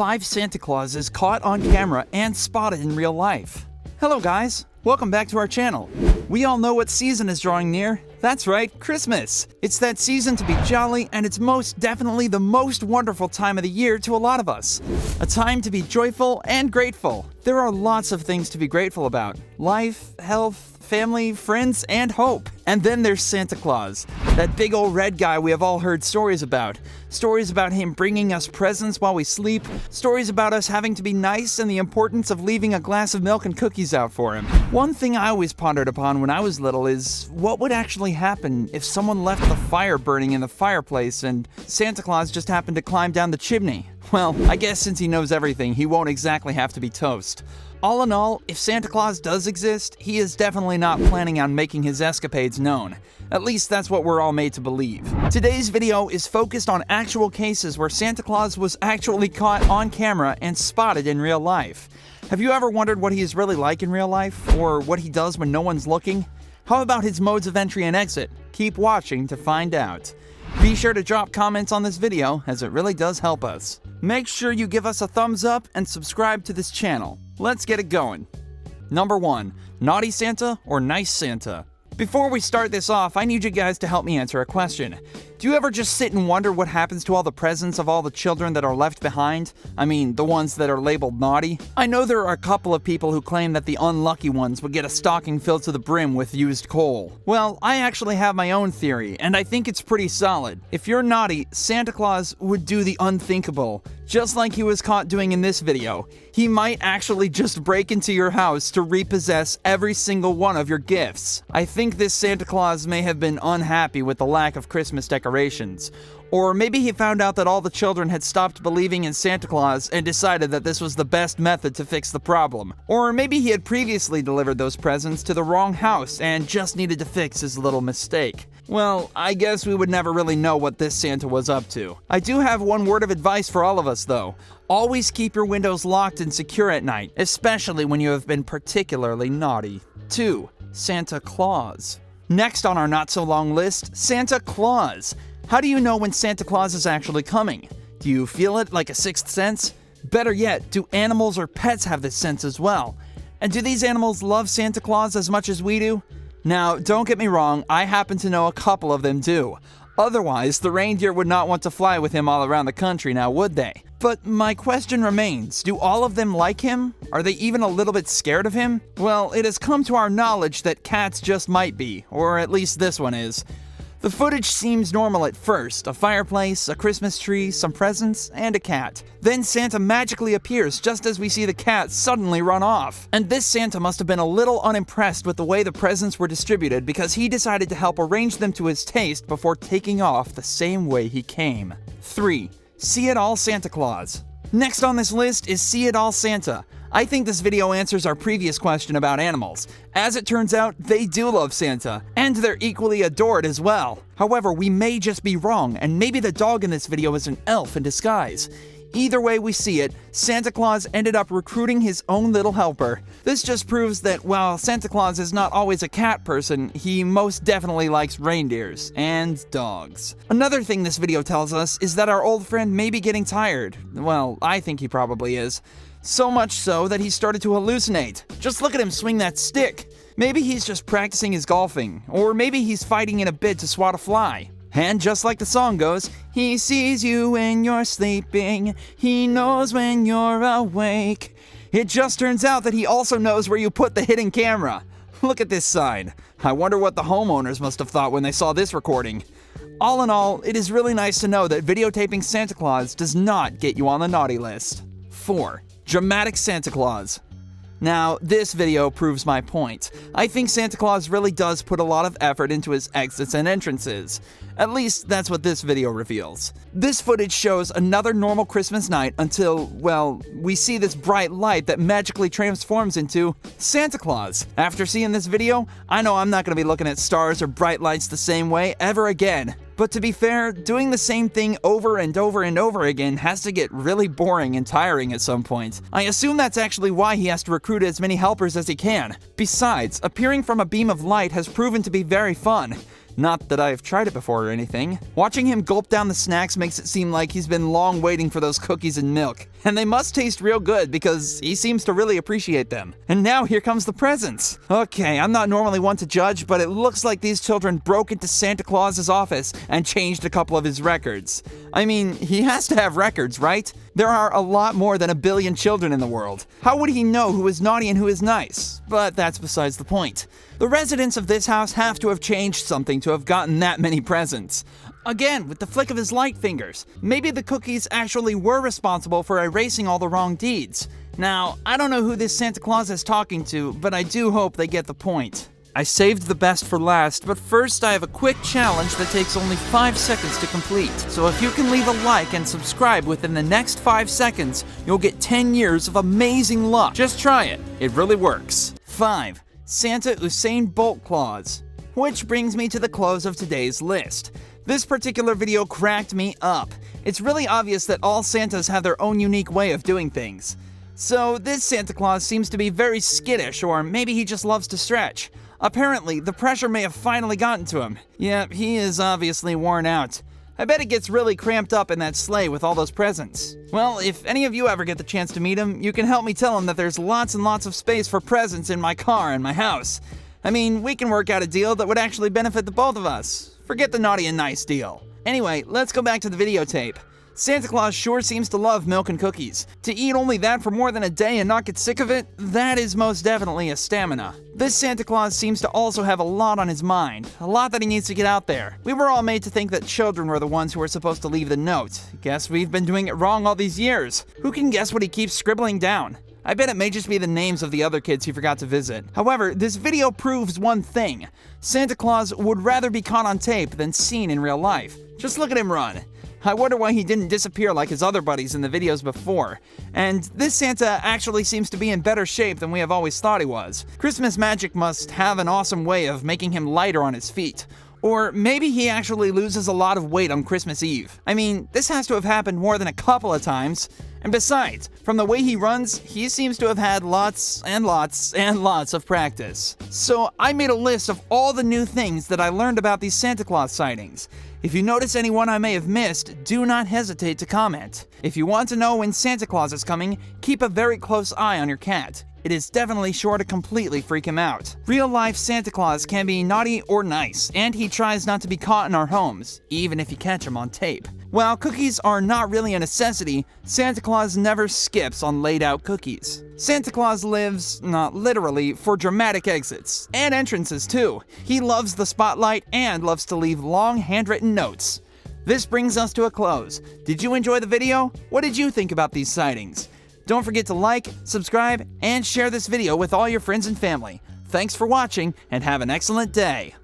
5 Santa Clauses caught on camera and spotted in real life. Hello guys, welcome back to our channel. We all know what season is drawing near. That's right, Christmas. It's that season to be jolly, and it's most definitely the most wonderful time of the year to a lot of us. A time to be joyful and grateful. There are lots of things to be grateful about. Life, health, family, friends, and hope. And then there's Santa Claus, that big old red guy we have all heard stories about. Stories about him bringing us presents while we sleep. Stories about us having to be nice and the importance of leaving a glass of milk and cookies out for him. One thing I always pondered upon when I was little is what would actually happen if someone left the fire burning in the fireplace and Santa Claus just happened to climb down the chimney. Well, I guess since he knows everything, he won't exactly have to be toast. All in all, if Santa Claus does exist, he is definitely not planning on making his escapades known. At least that's what we're all made to believe. Today's video is focused on actual cases where Santa Claus was actually caught on camera and spotted in real life. Have you ever wondered what he is really like in real life, or what he does when no one's looking? How about his modes of entry and exit? Keep watching to find out. Be sure to drop comments on this video, as it really does help us. Make sure you give us a thumbs up and subscribe to this channel. Let's get it going. Number 1. Naughty Santa or Nice Santa? Before we start this off, I need you guys to help me answer a question. Do you ever just sit and wonder what happens to all the presents of all the children that are left behind? I mean, the ones that are labeled naughty? I know there are a couple of people who claim that the unlucky ones would get a stocking filled to the brim with used coal. Well, I actually have my own theory, and I think it's pretty solid. If you're naughty, Santa Claus would do the unthinkable, just like he was caught doing in this video. He might actually just break into your house to repossess every single one of your gifts. I think this Santa Claus may have been unhappy with the lack of Christmas decorations. Or maybe he found out that all the children had stopped believing in Santa Claus and decided that this was the best method to fix the problem. Or maybe he had previously delivered those presents to the wrong house and just needed to fix his little mistake. Well, I guess we would never really know what this Santa was up to. I do have one word of advice for all of us though. Always keep your windows locked and secure at night, especially when you have been particularly naughty. 2. Santa Claus. Next on our not-so-long list, Santa Claus. How do you know when Santa Claus is actually coming? Do you feel it like a sixth sense? Better yet, do animals or pets have this sense as well? And do these animals love Santa Claus as much as we do? Now, don't get me wrong, I happen to know a couple of them do. Otherwise, the reindeer would not want to fly with him all around the country now, would they? But my question remains, do all of them like him? Are they even a little bit scared of him? Well, it has come to our knowledge that cats just might be, or at least this one is. The footage seems normal at first, a fireplace, a Christmas tree, some presents, and a cat. Then Santa magically appears just as we see the cat suddenly run off. And this Santa must have been a little unimpressed with the way the presents were distributed because he decided to help arrange them to his taste before taking off the same way he came. 3. See It All Santa Claus. Next on this list is See It All Santa. I think this video answers our previous question about animals. As it turns out, they do love Santa, and they're equally adored as well. However, we may just be wrong, and maybe the dog in this video is an elf in disguise. Either way we see it, Santa Claus ended up recruiting his own little helper. This just proves that while Santa Claus is not always a cat person, he most definitely likes reindeers and dogs. Another thing this video tells us is that our old friend may be getting tired. Well, I think he probably is. So much so that he started to hallucinate. Just look at him swing that stick. Maybe he's just practicing his golfing, or maybe he's fighting in a bid to swat a fly. And just like the song goes, he sees you when you're sleeping, he knows when you're awake. It just turns out that he also knows where you put the hidden camera. Look at this sign. I wonder what the homeowners must have thought when they saw this recording. All in all, it is really nice to know that videotaping Santa Claus does not get you on the naughty list. 4. Dramatic Santa Claus. Now, this video proves my point. I think Santa Claus really does put a lot of effort into his exits and entrances. At least, that's what this video reveals. This footage shows another normal Christmas night until, well, we see this bright light that magically transforms into Santa Claus. After seeing this video, I know I'm not going to be looking at stars or bright lights the same way ever again. But to be fair, doing the same thing over and over and over again has to get really boring and tiring at some point. I assume that's actually why he has to recruit as many helpers as he can. Besides, appearing from a beam of light has proven to be very fun. Not that I've tried it before or anything. Watching him gulp down the snacks makes it seem like he's been long waiting for those cookies and milk. And they must taste real good because he seems to really appreciate them. And now here comes the presents. Okay, I'm not normally one to judge, but it looks like these children broke into Santa Claus's office and changed a couple of his records. I mean, he has to have records, right? There are a lot more than 1 billion children in the world. How would he know who is naughty and who is nice? But that's besides the point. The residents of this house have to have changed something to have gotten that many presents. Again, with the flick of his light fingers. Maybe the cookies actually were responsible for erasing all the wrong deeds. Now, I don't know who this Santa Claus is talking to, but I do hope they get the point. I saved the best for last, but first I have a quick challenge that takes only 5 seconds to complete. So if you can leave a like and subscribe within the next 5 seconds, you'll get 10 years of amazing luck. Just try it. It really works. 5. Santa Usain Bolt Claus. Which brings me to the close of today's list. This particular video cracked me up. It's really obvious that all Santas have their own unique way of doing things. So this Santa Claus seems to be very skittish, or maybe he just loves to stretch. Apparently, the pressure may have finally gotten to him. Yeah, he is obviously worn out. I bet it gets really cramped up in that sleigh with all those presents. Well, if any of you ever get the chance to meet him, you can help me tell him that there's lots and lots of space for presents in my car and my house. I mean, we can work out a deal that would actually benefit the both of us. Forget the naughty and nice deal. Anyway, let's go back to the videotape. Santa Claus sure seems to love milk and cookies. To eat only that for more than a day and not get sick of it, that is most definitely a stamina. This Santa Claus seems to also have a lot on his mind, a lot that he needs to get out there. We were all made to think that children were the ones who were supposed to leave the note. Guess we've been doing it wrong all these years. Who can guess what he keeps scribbling down? I bet it may just be the names of the other kids he forgot to visit. However, this video proves one thing. Santa Claus would rather be caught on tape than seen in real life. Just look at him run. I wonder why he didn't disappear like his other buddies in the videos before. And this Santa actually seems to be in better shape than we have always thought he was. Christmas magic must have an awesome way of making him lighter on his feet. Or maybe he actually loses a lot of weight on Christmas Eve. I mean, this has to have happened more than a couple of times. And besides, from the way he runs, he seems to have had lots and lots and lots of practice. So I made a list of all the new things that I learned about these Santa Claus sightings. If you notice anyone I may have missed, do not hesitate to comment. If you want to know when Santa Claus is coming, keep a very close eye on your cat. It is definitely sure to completely freak him out. Real-life Santa Claus can be naughty or nice, and he tries not to be caught in our homes, even if you catch him on tape. While cookies are not really a necessity, Santa Claus never skips on laid-out cookies. Santa Claus lives, not literally, for dramatic exits, and entrances too. He loves the spotlight and loves to leave long handwritten notes. This brings us to a close. Did you enjoy the video? What did you think about these sightings? Don't forget to like, subscribe, and share this video with all your friends and family. Thanks for watching, and have an excellent day.